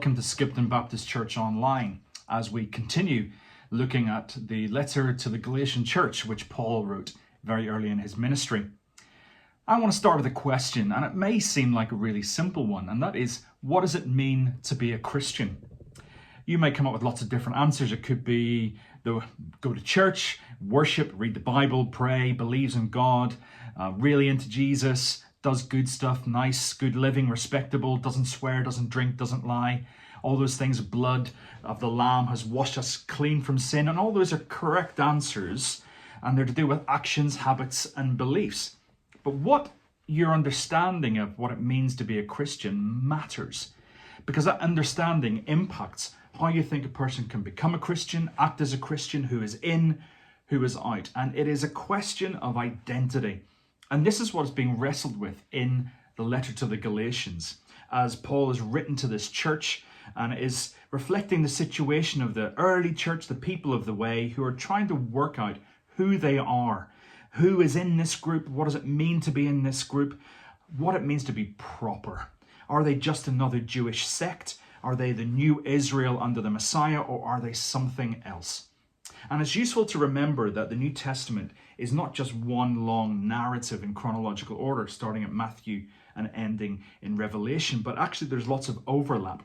welcome to Skipton Baptist Church online as we continue looking at the letter to the Galatian church which Paul wrote very early in his ministry. I want to start with a question, and it may seem like a really simple one, and that is, what does it mean to be a Christian? You may come up with lots of different answers. It could be go to church, worship, read the Bible, pray, believes in God, really into Jesus, does good stuff, nice, good living, respectable, doesn't swear, doesn't drink, doesn't lie. All those things, blood of the Lamb has washed us clean from sin. And all those are correct answers, and they're to do with actions, habits, and beliefs. But what your understanding of what it means to be a Christian matters, because that understanding impacts how you think a person can become a Christian, act as a Christian, who is in, who is out. And it is a question of identity. And this is what is being wrestled with in the letter to the Galatians, as Paul has written to this church and is reflecting the situation of the early church, the people of the way, who are trying to work out who they are, who is in this group, what does it mean to be in this group, what it means to be proper. Are they just another Jewish sect? Are they the new Israel under the Messiah, or are they something else? And it's useful to remember that the New Testament is not just one long narrative in chronological order, starting at Matthew and ending in Revelation, but actually there's lots of overlap.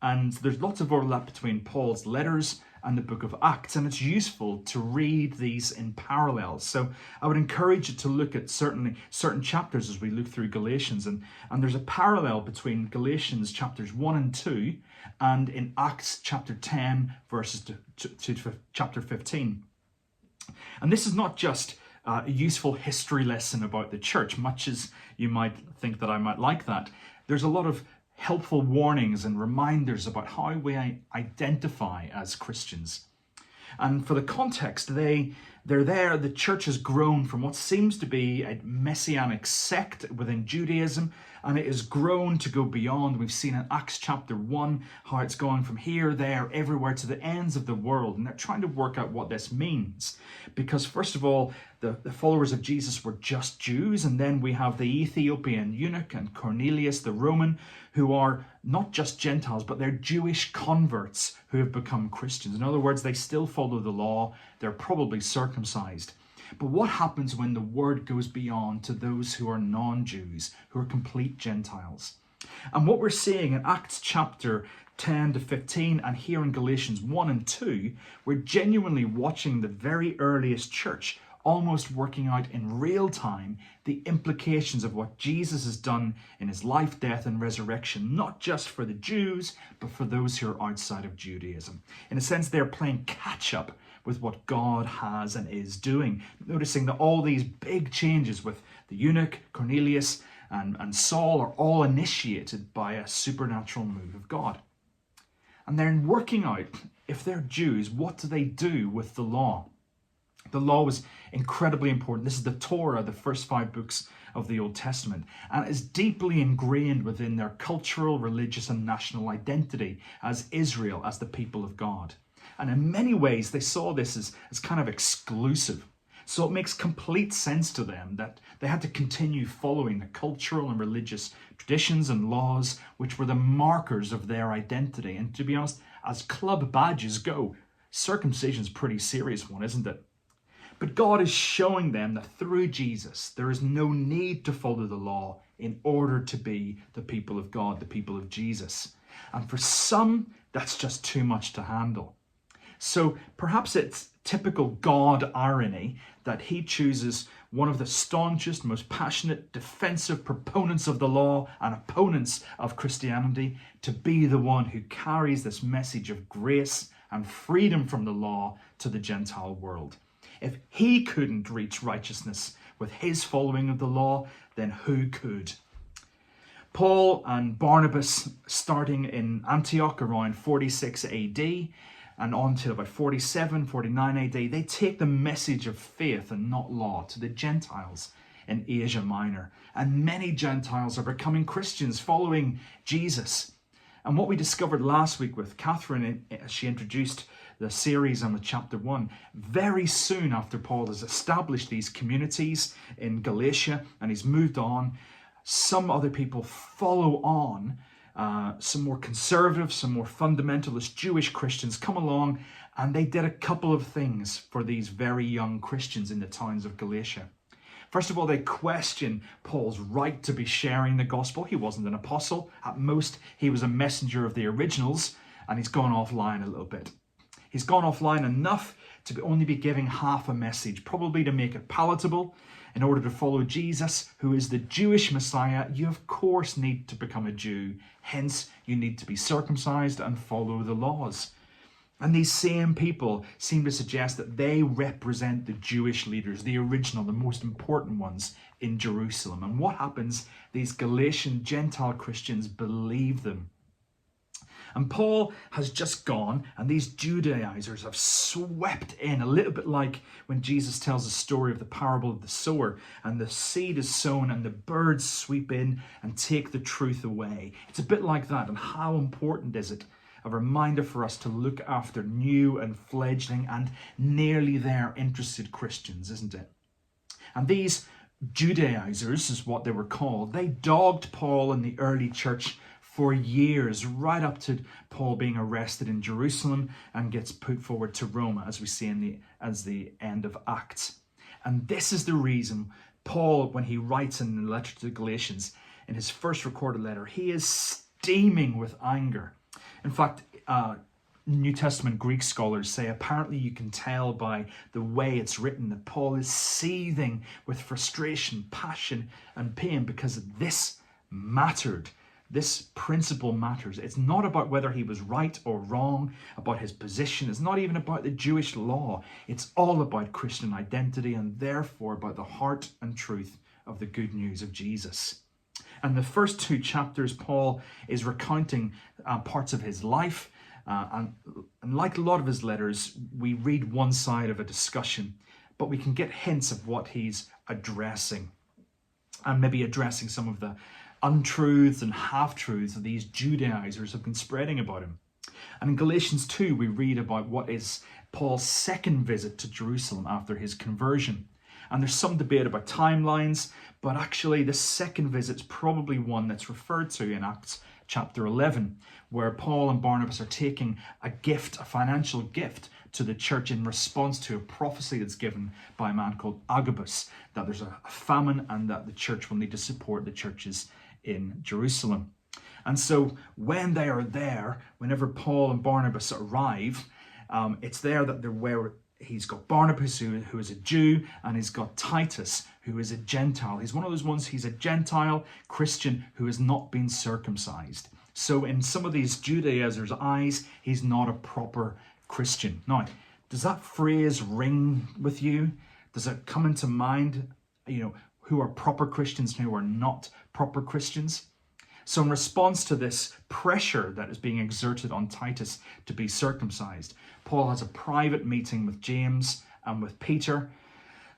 And there's lots of overlap between Paul's letters and the book of Acts, and it's useful to read these in parallel. So I would encourage you to look at certain chapters as we look through Galatians, and there's a parallel between Galatians chapters 1 and 2 and in Acts chapter 10 verses to chapter 15. And this is not just a useful history lesson about the church, much as you might think that I might like that. There's a lot of helpful warnings and reminders about how we identify as Christians. And for the context, they're there. The church has grown from what seems to be a messianic sect within Judaism, and it has grown to go beyond. We've seen in Acts chapter 1 how it's going from here, there, everywhere to the ends of the world. And they're trying to work out what this means. Because first of all, the followers of Jesus were just Jews, and then we have the Ethiopian eunuch and Cornelius the Roman, who are not just Gentiles, but they're Jewish converts who have become Christians. In other words, they still follow the law. They're probably circumcised. But what happens when the word goes beyond to those who are non-Jews, who are complete Gentiles? And what we're seeing in Acts chapter 10 to 15 and here in Galatians 1 and 2, we're genuinely watching the very earliest church almost working out in real time the implications of what Jesus has done in his life, death, and resurrection, not just for the Jews, but for those who are outside of Judaism. In a sense, they're playing catch up with what God has and is doing, noticing that all these big changes with the eunuch, Cornelius, and Saul are all initiated by a supernatural move of God. And they're working out, if they're Jews, what do they do with the law? The law was incredibly important. This is the Torah, the first 5 books of the Old Testament, and is deeply ingrained within their cultural, religious, and national identity as Israel, as the people of God. And in many ways, they saw this as kind of exclusive. So it makes complete sense to them that they had to continue following the cultural and religious traditions and laws, which were the markers of their identity. And to be honest, as club badges go, circumcision's a pretty serious one, isn't it? But God is showing them that through Jesus, there is no need to follow the law in order to be the people of God, the people of Jesus. And for some, that's just too much to handle. So perhaps it's typical God irony that he chooses one of the staunchest, most passionate, defensive proponents of the law and opponents of Christianity to be the one who carries this message of grace and freedom from the law to the Gentile world. If he couldn't reach righteousness with his following of the law, then who could? Paul and Barnabas, starting in Antioch around 46 AD and on to about 47, 49 AD, they take the message of faith and not law to the Gentiles in Asia Minor. And many Gentiles are becoming Christians following Jesus. And what we discovered last week with Catherine, as she introduced the series on the chapter 1, very soon after Paul has established these communities in Galatia and he's moved on, some other people follow on some more conservative, some more fundamentalist Jewish Christians come along, and they did a couple of things for these very young Christians in the towns of Galatia. First of all, they question Paul's right to be sharing the gospel. He wasn't an apostle. At most, he was a messenger of the originals, and he's gone offline a little bit. He's gone offline enough to only be giving half a message, probably to make it palatable. In order to follow Jesus, who is the Jewish Messiah, you of course need to become a Jew. Hence, you need to be circumcised and follow the laws. And these same people seem to suggest that they represent the Jewish leaders, the original, the most important ones in Jerusalem. And what happens? These Galatian Gentile Christians believe them. And Paul has just gone, and these Judaizers have swept in, a little bit like when Jesus tells the story of the parable of the sower, and the seed is sown and the birds sweep in and take the truth away. It's a bit like that. And how important is it? A reminder for us to look after new and fledgling and nearly there interested Christians, isn't it? And these Judaizers, is what they were called, they dogged Paul in the early church for years, right up to Paul being arrested in Jerusalem and gets put forward to Rome, as we see as the end of Acts. And this is the reason Paul, when he writes in the letter to the Galatians, in his first recorded letter, he is steaming with anger. In fact, New Testament Greek scholars say apparently you can tell by the way it's written that Paul is seething with frustration, passion, and pain because this mattered. This principle matters. It's not about whether he was right or wrong, about his position. It's not even about the Jewish law. It's all about Christian identity and therefore about the heart and truth of the good news of Jesus. And the first two chapters, Paul is recounting parts of his life. And like a lot of his letters, we read one side of a discussion, but we can get hints of what he's addressing. And maybe addressing some of the untruths and half-truths that these Judaizers have been spreading about him. And in Galatians 2, we read about what is Paul's second visit to Jerusalem after his conversion. And there's some debate about timelines, but actually the second visit is probably one that's referred to in Acts chapter 11, where Paul and Barnabas are taking a gift, a financial gift, to the church in response to a prophecy that's given by a man called Agabus, that there's a famine and that the church will need to support the churches in Jerusalem. And so when they are there, whenever Paul and Barnabas arrive, it's there that they're where he's got Barnabas, who is a Jew, and he's got Titus, who is a Gentile. He's one of those ones, he's a Gentile Christian who has not been circumcised. So in some of these Judaizers' eyes, he's not a proper Christian. Now, does that phrase ring with you? Does it come into mind, who are proper Christians and who are not proper Christians? So in response to this pressure that is being exerted on Titus to be circumcised, Paul has a private meeting with James and with Peter.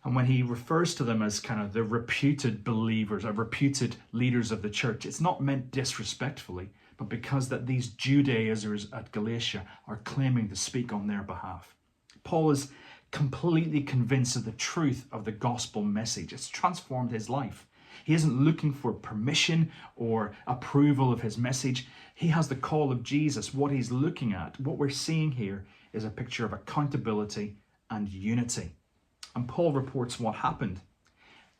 And when he refers to them as kind of the reputed believers or reputed leaders of the church, it's not meant disrespectfully, but because that these Judaizers at Galatia are claiming to speak on their behalf. Paul is completely convinced of the truth of the gospel message. It's transformed his life. He isn't looking for permission or approval of his message. He has the call of Jesus. What he's looking at, what we're seeing here, is a picture of accountability and unity. And Paul reports what happened,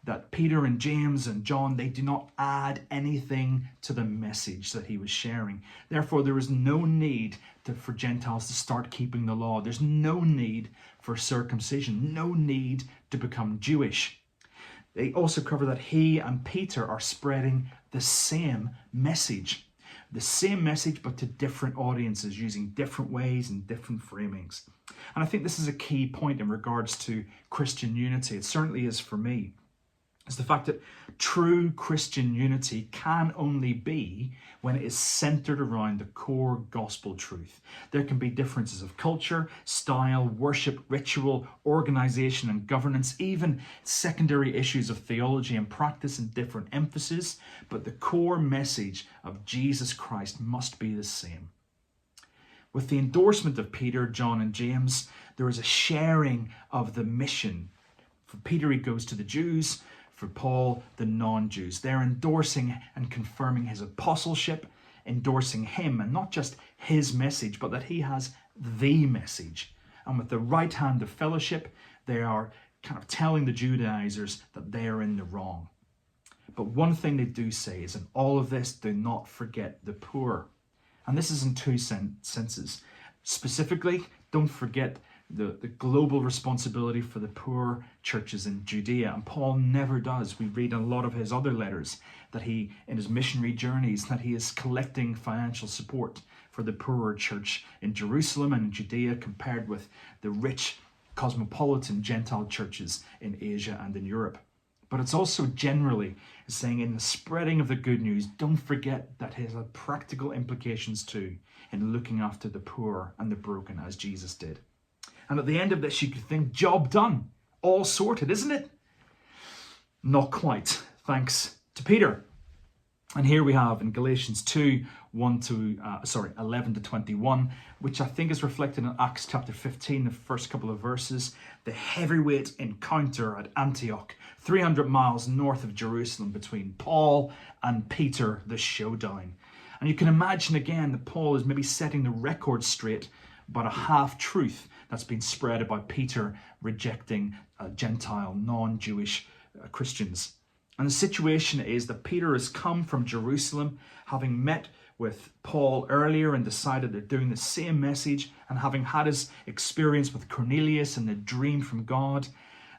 that Peter and James and John, they do not add anything to the message that he was sharing. Therefore, there is no need for Gentiles to start keeping the law. There's no need for circumcision, no need to become Jewish. They also cover that he and Peter are spreading the same message. The same message, but to different audiences, using different ways and different framings. And I think this is a key point in regards to Christian unity. It certainly is for me. It's the fact that true Christian unity can only be when it is centered around the core gospel truth. There can be differences of culture, style, worship, ritual, organization and governance, even secondary issues of theology and practice and different emphasis, but the core message of Jesus Christ must be the same. With the endorsement of Peter, John and James, there is a sharing of the mission. For Peter, he goes to the Jews. For Paul, the non-Jews. They're endorsing and confirming his apostleship endorsing him, and not just his message, but that he has the message. And with the right hand of fellowship, they are kind of telling the Judaizers that they are in the wrong. But one thing they do say is, in all of this, do not forget the poor. And this is in two senses. Specifically, don't forget the global responsibility for the poor churches in Judea. And Paul never does. We read in a lot of his other letters that he, in his missionary journeys, that he is collecting financial support for the poorer church in Jerusalem and in Judea, compared with the rich cosmopolitan Gentile churches in Asia and in Europe. But it's also generally saying, in the spreading of the good news, don't forget that it has practical implications too in looking after the poor and the broken, as Jesus did. And at the end of this, you could think, job done, all sorted, isn't it? Not quite, thanks to Peter. And here we have in Galatians 2, 11 to 21, which I think is reflected in Acts chapter 15, the first couple of verses, the heavyweight encounter at Antioch, 300 miles north of Jerusalem, between Paul and Peter, the showdown. And you can imagine again that Paul is maybe setting the record straight about a half-truth that's been spread about Peter rejecting Gentile, non-Jewish Christians. And the situation is that Peter has come from Jerusalem, having met with Paul earlier and decided they're doing the same message, and having had his experience with Cornelius and the dream from God.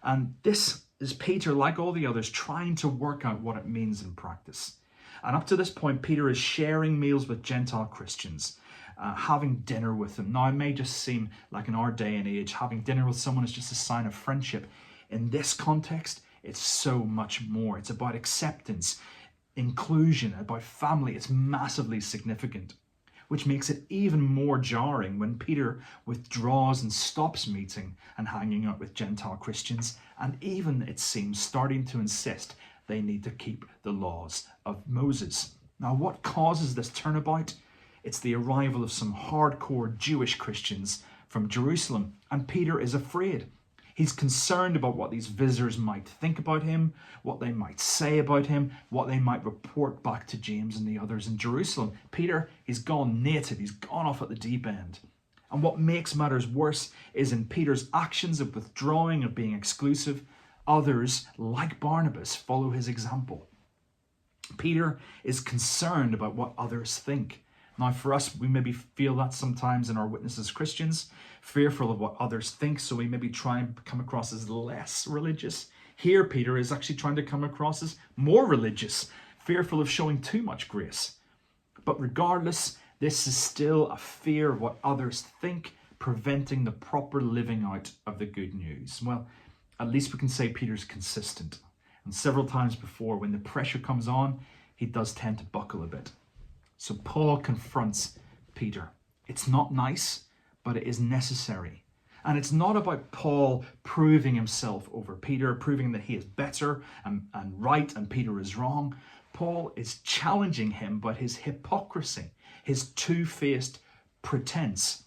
And this is Peter, like all the others, trying to work out what it means in practice. And up to this point, Peter is sharing meals with Gentile Christians, having dinner with them. Now, it may just seem like in our day and age, having dinner with someone is just a sign of friendship. In this context, it's so much more. It's about acceptance, inclusion, about family. It's massively significant, which makes it even more jarring when Peter withdraws and stops meeting and hanging out with Gentile Christians, and even, it seems, starting to insist they need to keep the laws of Moses. Now, what causes this turnabout? It's the arrival of some hardcore Jewish Christians from Jerusalem, and Peter is afraid. He's concerned about what these visitors might think about him, what they might say about him, what they might report back to James and the others in Jerusalem. Peter, he's gone native, he's gone off at the deep end. And what makes matters worse is in Peter's actions of withdrawing and being exclusive, others, like Barnabas, follow his example. Peter is concerned about what others think. Now, for us, we maybe feel that sometimes in our witness as Christians, fearful of what others think, so we maybe try and come across as less religious. Here, Peter is actually trying to come across as more religious, fearful of showing too much grace. But regardless, this is still a fear of what others think, preventing the proper living out of the good news. Well, at least we can say Peter's consistent. And several times before, when the pressure comes on, he does tend to buckle a bit. So Paul confronts Peter. It's not nice, but it is necessary. And it's not about Paul proving himself over Peter, proving that he is better and right and Peter is wrong. Paul is challenging him about his hypocrisy, his two-faced pretense,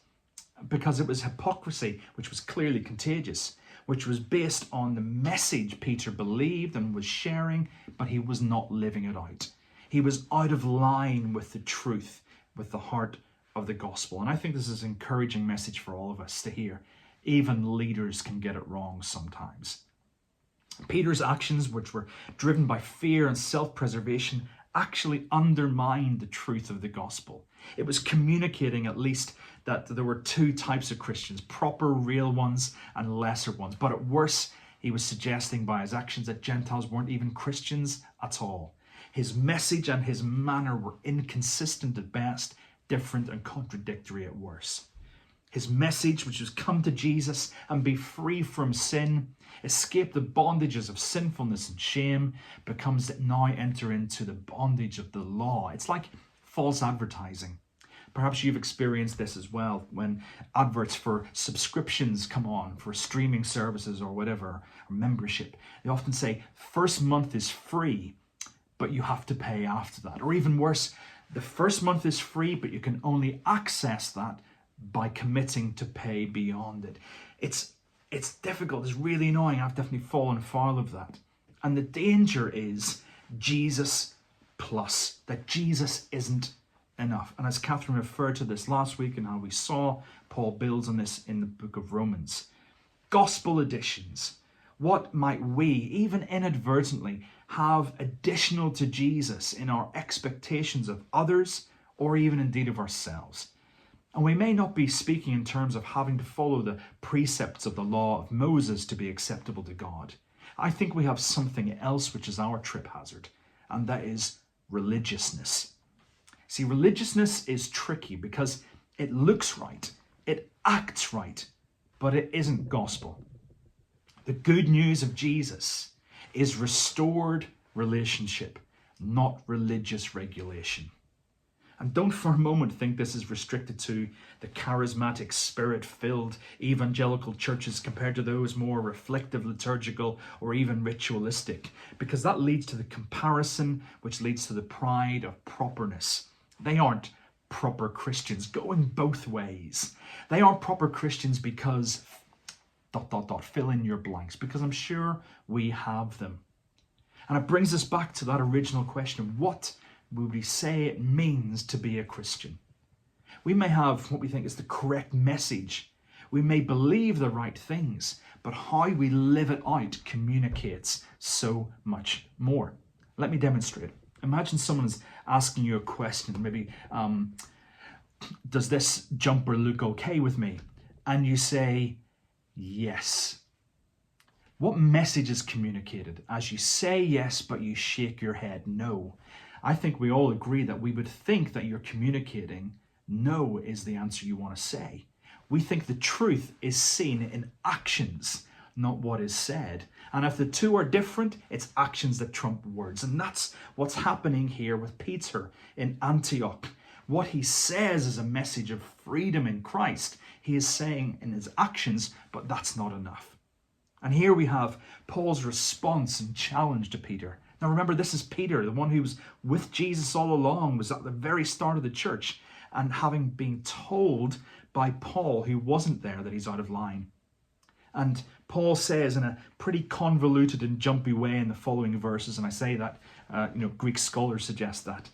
because it was hypocrisy which was clearly contagious, which was based on the message Peter believed and was sharing, but he was not living it out. He was out of line with the truth, with the heart of the gospel. And I think this is an encouraging message for all of us to hear. Even leaders can get it wrong sometimes. Peter's actions, which were driven by fear and self-preservation, actually undermined the truth of the gospel. It was communicating at least that there were two types of Christians, proper, real ones and lesser ones. But at worst, he was suggesting by his actions that Gentiles weren't even Christians at all. His message and his manner were inconsistent at best, different and contradictory at worst. His message, which was come to Jesus and be free from sin, escape the bondages of sinfulness and shame, becomes that now enter into the bondage of the law. It's like false advertising. Perhaps you've experienced this as well when adverts for subscriptions come on, for streaming services or whatever, or membership. They often say, first month is free, but you have to pay after that. Or even worse, the first month is free, but you can only access that by committing to pay beyond it. It's difficult, it's really annoying. I've definitely fallen foul of that. And the danger is Jesus plus, that Jesus isn't enough. And as Catherine referred to this last week and how we saw Paul builds on this in the book of Romans, gospel additions. What might we, even inadvertently, have additional to Jesus in our expectations of others or even indeed of ourselves? And we may not be speaking in terms of having to follow the precepts of the law of Moses to be acceptable to God. I think we have something else which is our trip hazard, and that is religiousness. See, religiousness is tricky because it looks right, it acts right, but it isn't gospel. The good news of Jesus is restored relationship, not religious regulation. And don't for a moment think this is restricted to the charismatic, spirit-filled evangelical churches compared to those more reflective, liturgical, or even ritualistic, because that leads to the comparison, which leads to the pride of properness. They aren't proper Christians, going both ways. They aren't proper Christians because ... fill in your blanks, because I'm sure we have them. And it brings us back to that original question: what would we say it means to be a Christian? We may have what we think is the correct message. We may believe the right things, but how we live it out communicates so much more. Let me demonstrate. Imagine someone's asking you a question, maybe, does this jumper look okay with me? And you say, yes. What message is communicated as you say yes, but you shake your head no? I think we all agree that we would think that you're communicating no is the answer you want to say. We think the truth is seen in actions, not what is said. And if the two are different, it's actions that trump words. And that's what's happening here with Peter in Antioch. What he says is a message of freedom in Christ. He is saying in his actions, but that's not enough. And here we have Paul's response and challenge to Peter. Now remember, this is Peter, the one who was with Jesus all along, was at the very start of the church, and having been told by Paul, who wasn't there, that he's out of line. And Paul says in a pretty convoluted and jumpy way in the following verses, and I say that, Greek scholars suggest that.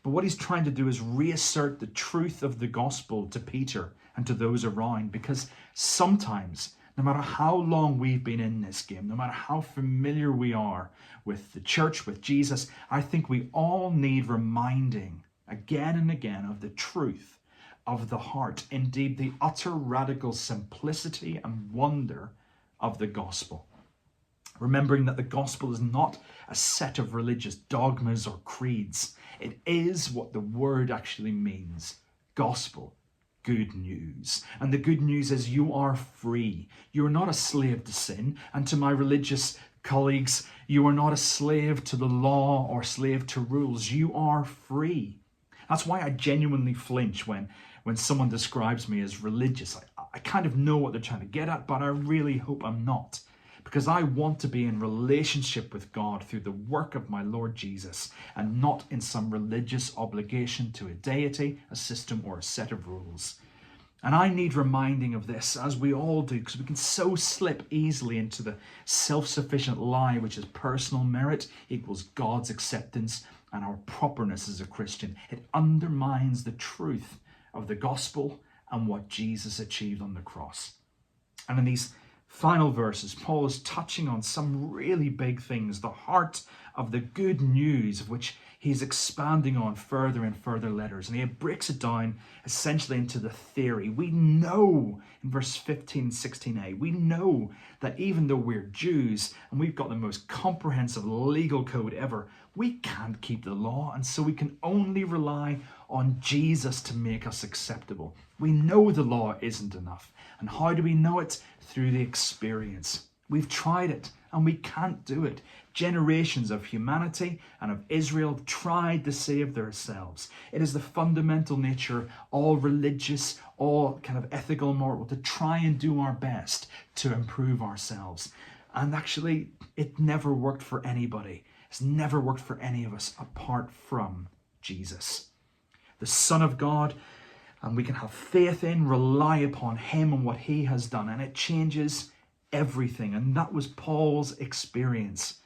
But what he's trying to do is reassert the truth of the gospel to Peter and to those around, because sometimes, no matter how long we've been in this game, no matter how familiar we are with the church, with Jesus, I think we all need reminding again and again of the truth of the heart, indeed the utter radical simplicity and wonder of the gospel. Remembering that the gospel is not a set of religious dogmas or creeds. It is what the word actually means. Gospel. Good news. And the good news is you are free. You are not a slave to sin. And to my religious colleagues, you are not a slave to the law or slave to rules. You are free. That's why I genuinely flinch when someone describes me as religious. I kind of know what they're trying to get at, but I really hope I'm not. Because I want to be in relationship with God through the work of my Lord Jesus, and not in some religious obligation to a deity, a system, or a set of rules. And I need reminding of this, as we all do, because we can so slip easily into the self-sufficient lie, which is personal merit equals God's acceptance and our properness as a Christian. It undermines the truth of the gospel and what Jesus achieved on the cross. And in these final verses, Paul is touching on some really big things, the heart of the good news, of which he's expanding on further and further letters. And he breaks it down essentially into the theory. We know in verse 15, 16a, we know that even though we're Jews and we've got the most comprehensive legal code ever, we can't keep the law. And so we can only rely on Jesus to make us acceptable. We know the law isn't enough. And how do we know it? Through the experience. We've tried it and we can't do it. Generations of humanity and of Israel tried to save themselves. It is the fundamental nature, all religious, all kind of ethical and moral, to try and do our best to improve ourselves. And actually, it never worked for anybody. It's never worked for any of us apart from Jesus, the Son of God. And we can have faith in, rely upon him and what he has done. And it changes everything. And that was Paul's experience.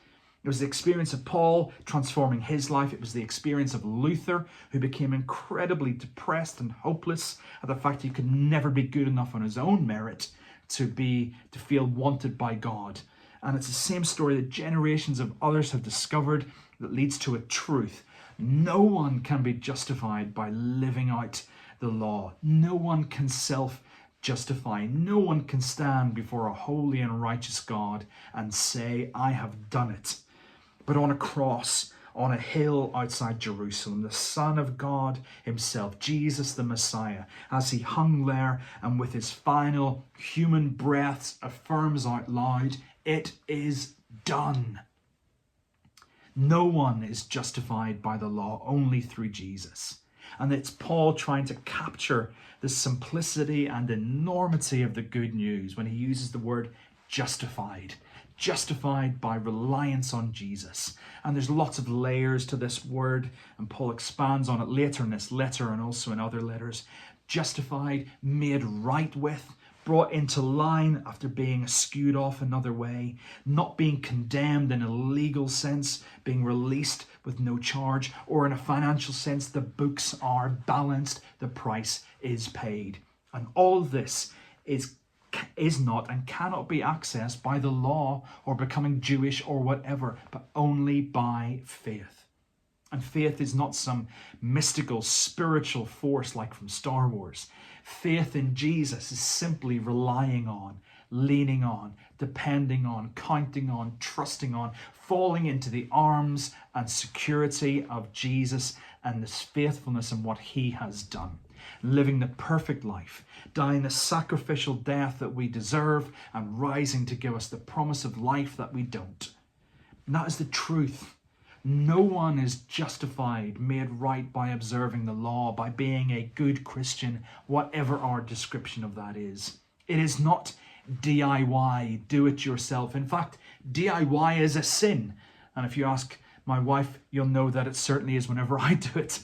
It was the experience of Paul transforming his life. It was the experience of Luther, who became incredibly depressed and hopeless at the fact he could never be good enough on his own merit to feel wanted by God. And it's the same story that generations of others have discovered that leads to a truth. No one can be justified by living out the law. No one can self-justify. No one can stand before a holy and righteous God and say, I have done it. But on a cross, on a hill outside Jerusalem, the Son of God himself, Jesus the Messiah, as he hung there and with his final human breaths affirms out loud, it is done. No one is justified by the law, only through Jesus. And it's Paul trying to capture the simplicity and enormity of the good news when he uses the word justified. Justified by reliance on Jesus. And there's lots of layers to this word, and Paul expands on it later in this letter and also in other letters. Justified, made right with, brought into line after being skewed off another way, not being condemned in a legal sense, being released with no charge, or in a financial sense, the books are balanced, the price is paid. And all this is not and cannot be accessed by the law or becoming Jewish or whatever, but only by faith. And faith is not some mystical spiritual force like from Star Wars. Faith in Jesus is simply relying on, leaning on, depending on, counting on, trusting on, falling into the arms and security of Jesus and this faithfulness in what he has done. Living the perfect life, dying the sacrificial death that we deserve, and rising to give us the promise of life that we don't. And that is the truth. No one is justified, made right by observing the law, by being a good Christian, whatever our description of that is. It is not DIY, do it yourself. In fact, DIY is a sin. And if you ask my wife, you'll know that it certainly is whenever I do it.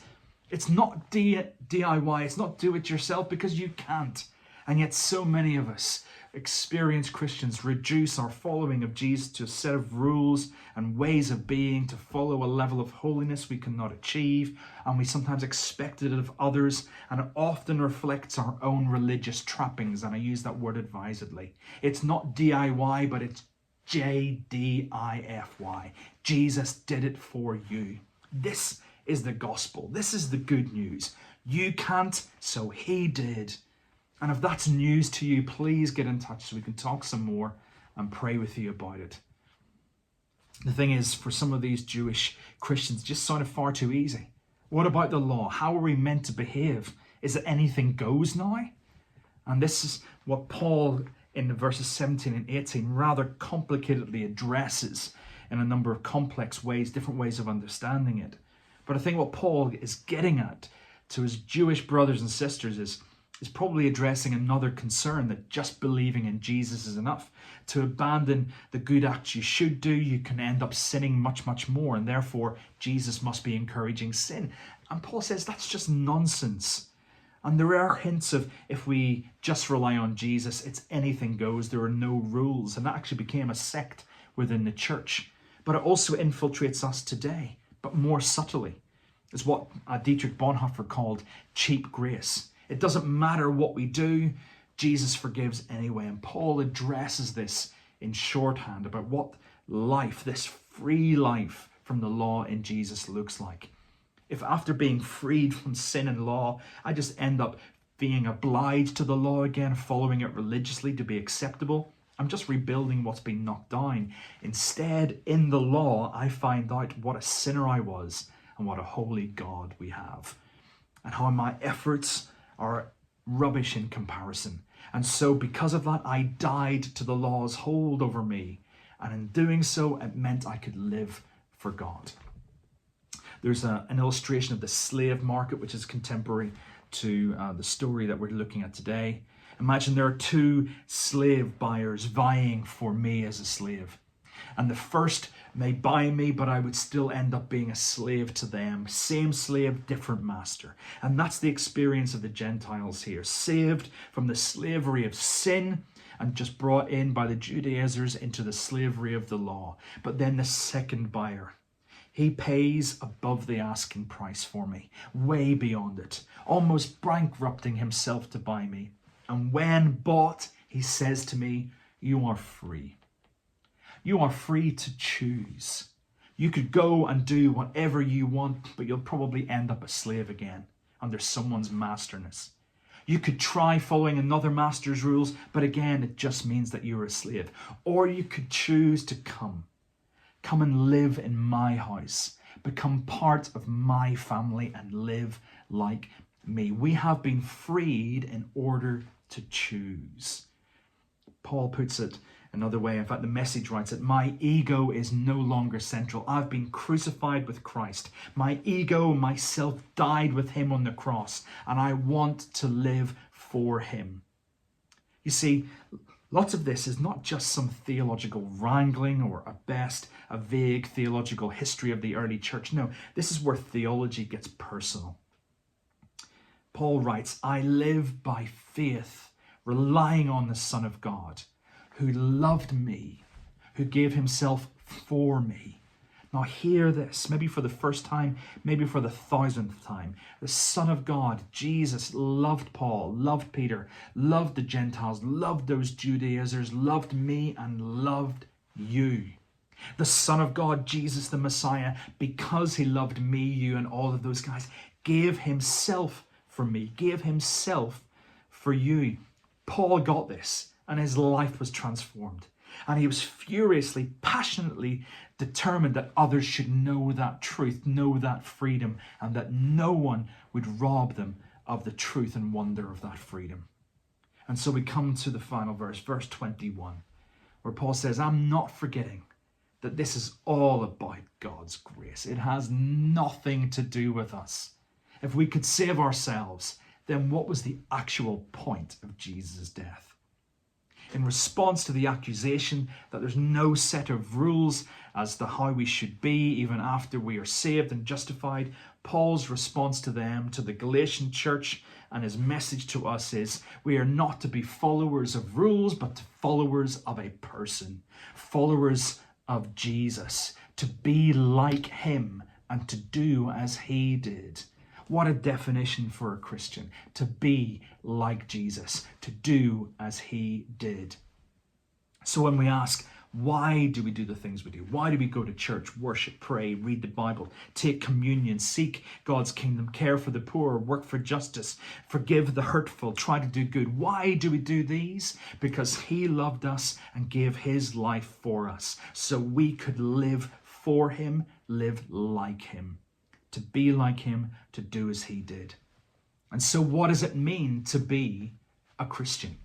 It's not DIY, it's not do it yourself, because you can't. And yet so many of us, experienced Christians, reduce our following of Jesus to a set of rules and ways of being to follow a level of holiness we cannot achieve, and we sometimes expect it of others, and it often reflects our own religious trappings, and I use that word advisedly. It's not DIY, but it's JDIFY. Jesus did it for you. This is the gospel. This is the good news. You can't, so he did. And if that's news to you, please get in touch so we can talk some more and pray with you about it. The thing is, for some of these Jewish Christians, it just sounded far too easy. What about the law? How are we meant to behave? Is it anything goes now? And this is what Paul in the verses 17 and 18 rather complicatedly addresses in a number of complex ways, different ways of understanding it. But I think what Paul is getting at to his Jewish brothers and sisters is probably addressing another concern, that just believing in Jesus is enough. To abandon the good acts you should do, you can end up sinning much, much more, and therefore Jesus must be encouraging sin. And Paul says that's just nonsense. And there are hints of, if we just rely on Jesus, it's anything goes, there are no rules. And that actually became a sect within the church. But it also infiltrates us today, but more subtly. It's what Dietrich Bonhoeffer called cheap grace. It doesn't matter what we do, Jesus forgives anyway. And Paul addresses this in shorthand about what life, this free life from the law in Jesus looks like. If after being freed from sin and law, I just end up being obliged to the law again, following it religiously to be acceptable, I'm just rebuilding what's been knocked down. Instead, in the law, I find out what a sinner I was and what a holy God we have, and how my efforts are rubbish in comparison. And so because of that, I died to the law's hold over me. And in doing so, it meant I could live for God. There's an illustration of the slave market, which is contemporary to the story that we're looking at today. Imagine there are two slave buyers vying for me as a slave. And the first may buy me, but I would still end up being a slave to them. Same slave, different master. And that's the experience of the Gentiles here. Saved from the slavery of sin and just brought in by the Judaizers into the slavery of the law. But then the second buyer, he pays above the asking price for me, way beyond it, almost bankrupting himself to buy me. And when bought, he says to me, you are free. You are free to choose. You could go and do whatever you want, but you'll probably end up a slave again under someone's masterness. You could try following another master's rules, but again, it just means that you're a slave. Or you could choose to come and live in my house, become part of my family and live like me. We have been freed in order to choose. Paul puts it another way. In fact, the Message writes it, my ego is no longer central. I've been crucified with Christ. My ego, myself, died with him on the cross, and I want to live for him. You see, lots of this is not just some theological wrangling or at best a vague theological history of the early church. No, this is where theology gets personal. Paul writes, I live by faith, relying on the Son of God, who loved me, who gave himself for me. Now hear this, maybe for the first time, maybe for the 1000th time. The Son of God, Jesus, loved Paul, loved Peter, loved the Gentiles, loved those Judaizers, loved me, and loved you. The Son of God, Jesus the Messiah, because he loved me, you, and all of those guys, gave himself for me, gave himself for you. Paul got this, and his life was transformed. And he was furiously, passionately determined that others should know that truth, know that freedom, and that no one would rob them of the truth and wonder of that freedom. And so we come to the final verse, verse 21, where Paul says, I'm not forgetting that this is all about God's grace. It has nothing to do with us. If we could save ourselves, then what was the actual point of Jesus' death? In response to the accusation that there's no set of rules as to how we should be even after we are saved and justified, Paul's response to them, to the Galatian church, and his message to us is, we are not to be followers of rules, but followers of a person, followers of Jesus, to be like him and to do as he did. What a definition for a Christian, to be like Jesus, to do as he did. So when we ask, why do we do the things we do? Why do we go to church, worship, pray, read the Bible, take communion, seek God's kingdom, care for the poor, work for justice, forgive the hurtful, try to do good? Why do we do these? Because he loved us and gave his life for us, so we could live for him, live like him. To be like him, to do as he did. And so what does it mean to be a Christian?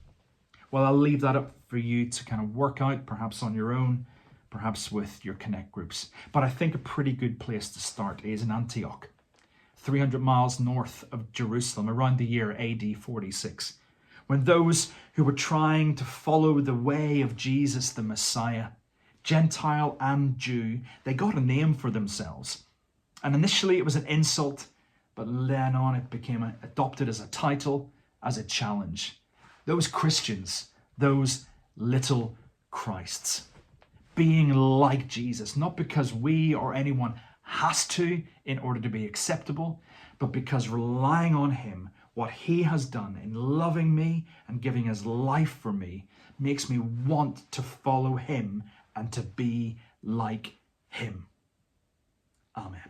Well, I'll leave that up for you to kind of work out, perhaps on your own, perhaps with your connect groups. But I think a pretty good place to start is in Antioch, 300 miles north of Jerusalem, around the year AD 46, when those who were trying to follow the way of Jesus the Messiah, Gentile and Jew, they got a name for themselves. And initially it was an insult, but then on it became adopted as a title, as a challenge. Those Christians, those little Christs, being like Jesus, not because we or anyone has to in order to be acceptable, but because relying on him, what he has done in loving me and giving his life for me, makes me want to follow him and to be like him. Amen.